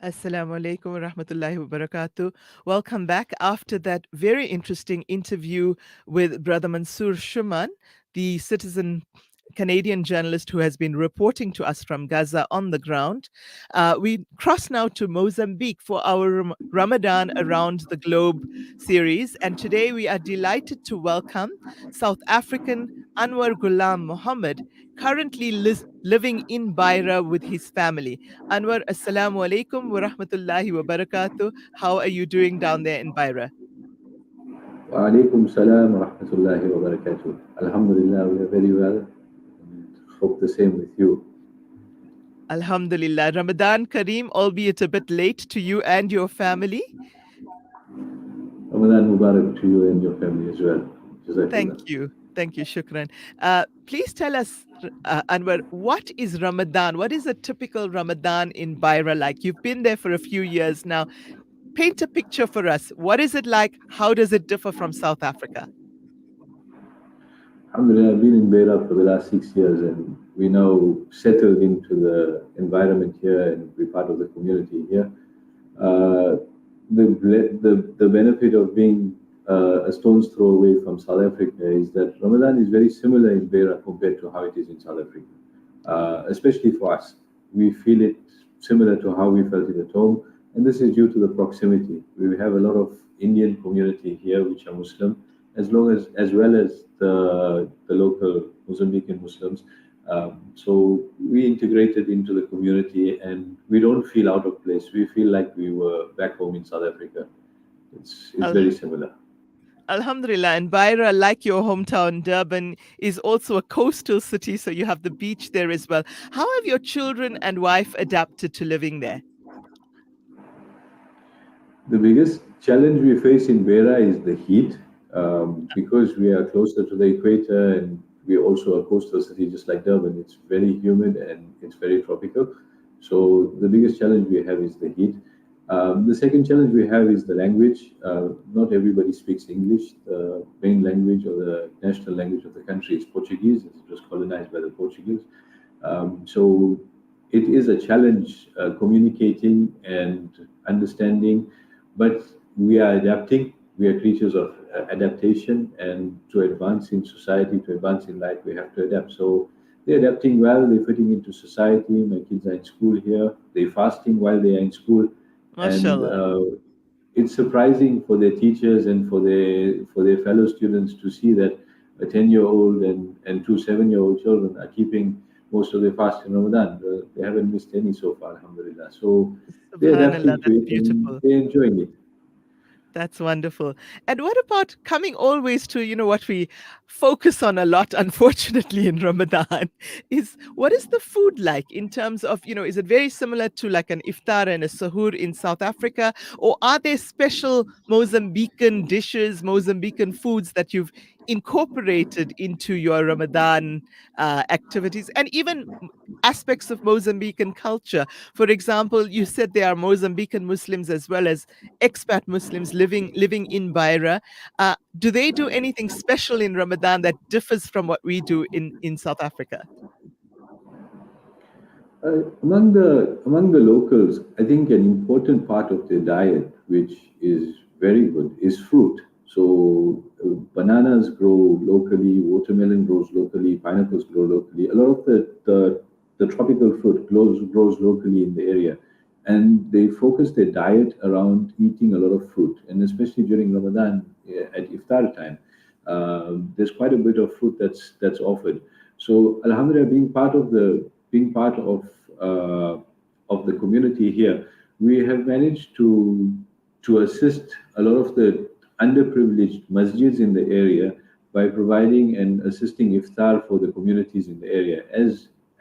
Assalamu alaikum wa rahmatullahi wa barakatuh. Welcome back after that very interesting interview with Brother Mansoor Shuman, the citizen Canadian journalist who has been reporting to us from Gaza on the ground. We cross now to Mozambique for our Ramadan Around the Globe series. And today we are delighted to welcome South African Anwar Goolam Mahomed, currently living in Beira with his family. Anwar, assalamu alaikum wa rahmatullahi wa barakatuh. How are you doing down there in Beira? وعليكم السلام ورحمة الله وبركاته. Alhamdulillah, we are very well and hope the same with you. Alhamdulillah. Ramadan Kareem, albeit a bit late to you and your family. Ramadan Mubarak to you and your family as well. Thank Jazakallah. you. Thank you. Shukran. Please tell us, Anwar, what is Ramadan? What is a typical Ramadan in Beira like? You've been there for a few years now. Paint a picture for us. What is it like? How does it differ from South Africa? Alhamdulillah, I've been in Beira for the last 6 years and we now settled into the environment here and we're part of the community here. Uh, the benefit of being a stone's throw away from South Africa is that Ramadan is very similar in Beira compared to how it is in South Africa. Especially for us, we feel it similar to how we felt it at home, and this is due to the proximity. We have a lot of Indian community here, which are Muslim, as well as the local Mozambican Muslims. So we integrated into the community, and we don't feel out of place. We feel like we were back home in South Africa. It's Al- very similar. Alhamdulillah. And Beira, like your hometown, Durban, is also a coastal city, so you have the beach there as well. How have your children and wife adapted to living there? The biggest challenge we face in Beira is the heat, because we are closer to the equator and we're also a coastal city just like Durban. It's very humid and it's very tropical. So the biggest challenge we have is the heat. The second challenge we have is the language. Not everybody speaks English. The main language or the national language of the country is Portuguese. It was colonized by the Portuguese. So it is a challenge communicating and understanding, but we are adapting. We are creatures of adaptation, and to advance in society, to advance in life, we have to adapt. So they're adapting well. They're fitting into society. My kids are in school here. They're fasting while they are in school, and MashaAllah. it's surprising for their teachers and for their fellow students to see that a 10-year-old and two 7-year-old children are keeping most of their fast in Ramadan. They haven't missed any so far, alhamdulillah. So they're Subhanallah, adapting to that's it and beautiful. they're enjoying it. That's wonderful. And what about coming always to, what we focus on a lot, unfortunately, in Ramadan is what is the food like in terms of, is it very similar to like an iftar and a sahur in South Africa? Or are there special Mozambican dishes, Mozambican foods that you've incorporated into your Ramadan activities? And even aspects of Mozambican culture. For example, you said there are Mozambican Muslims as well as expat Muslims living in Beira. Do they do anything special in Ramadan that differs from what we do in South Africa? Among the locals, I think an important part of their diet, which is very good, is fruit. So bananas grow locally, watermelon grows locally, pineapples grow locally. A lot of the tropical fruit grows locally in the area, and they focus their diet around eating a lot of fruit, and especially during Ramadan at iftar time, there's quite a bit of fruit that's offered. So Alhamdulillah, being part of the community here, we have managed to assist a lot of the underprivileged masjids in the area by providing and assisting iftar for the communities in the area.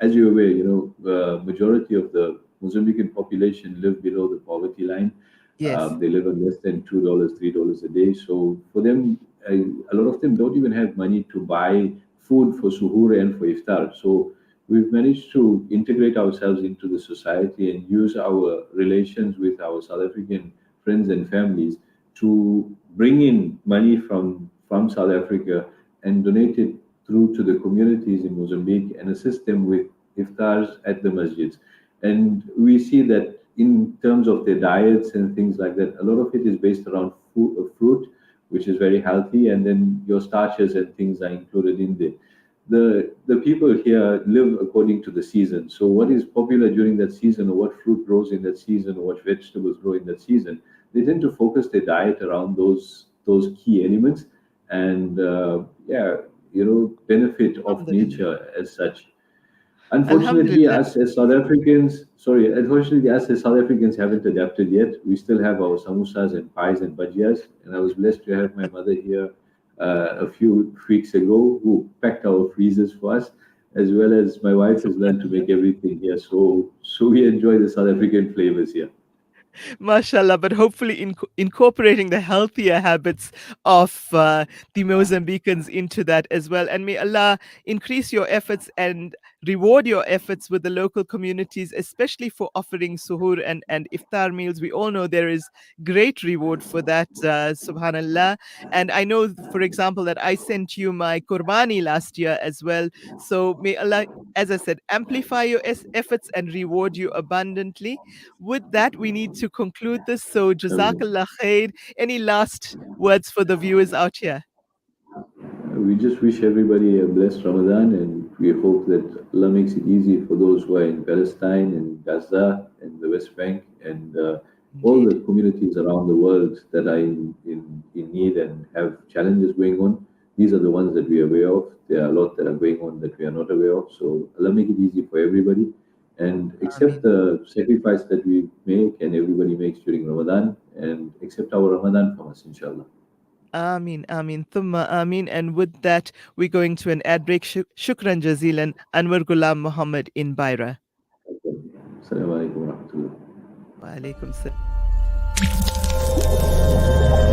As you're aware, the majority of the Mozambican population live below the poverty line. Yes. They live on less than $2, $3 a day. So for them, a lot of them don't even have money to buy food for suhoor and for iftar. So we've managed to integrate ourselves into the society and use our relations with our South African friends and families to bring in money from South Africa and donate it through to the communities in Mozambique and assist them with iftars at the masjids. And we see that in terms of their diets and things like that, a lot of it is based around fruit, which is very healthy, and then your starches and things are included in there. The people here live according to the season. So what is popular during that season, or what fruit grows in that season, or what vegetables grow in that season, they tend to focus their diet around those key elements, and yeah, benefit of Alhamdulillah. nature as such. Unfortunately, Alhamdulillah. us as South Africans, sorry, unfortunately, us as South Africans haven't adapted yet. We still have our samosas and pies and bhajias. And I was blessed to have my mother here a few weeks ago who packed our freezers for us, as well as my wife has learned to Subhanallah. make everything here. So we enjoy the South African flavors here. Mashallah, but hopefully incorporating the healthier habits of the Mozambicans into that as well. And may Allah increase your efforts and reward your efforts with the local communities, especially for offering suhoor and iftar meals. We all know there is great reward for that, subhanallah. And I know, for example, that I sent you my qurbani last year as well. So may Allah, as I said, amplify your efforts and reward you abundantly. With that, we need to conclude this. So, Um, Jazakallah khair. Any last words for the viewers out here? We just wish everybody a blessed Ramadan, and we hope that Allah makes it easy for those who are in Palestine and Gaza and the West Bank and all Indeed. the communities around the world that are in need and have challenges going on. These are the ones that we are aware of. There are a lot that are going on that we are not aware of. So Allah make it easy for everybody, and accept Ameen. the sacrifice that we make and everybody makes during Ramadan, and accept our Ramadan from us, inshallah. Ameen. Ameen. Thumma Ameen. And with that, we're going to an ad break. Shukran jazilan. Anwar Goolam Mahomed in Beira. Assalamu alaikum wa rahmatullah. Wa alaikum salam.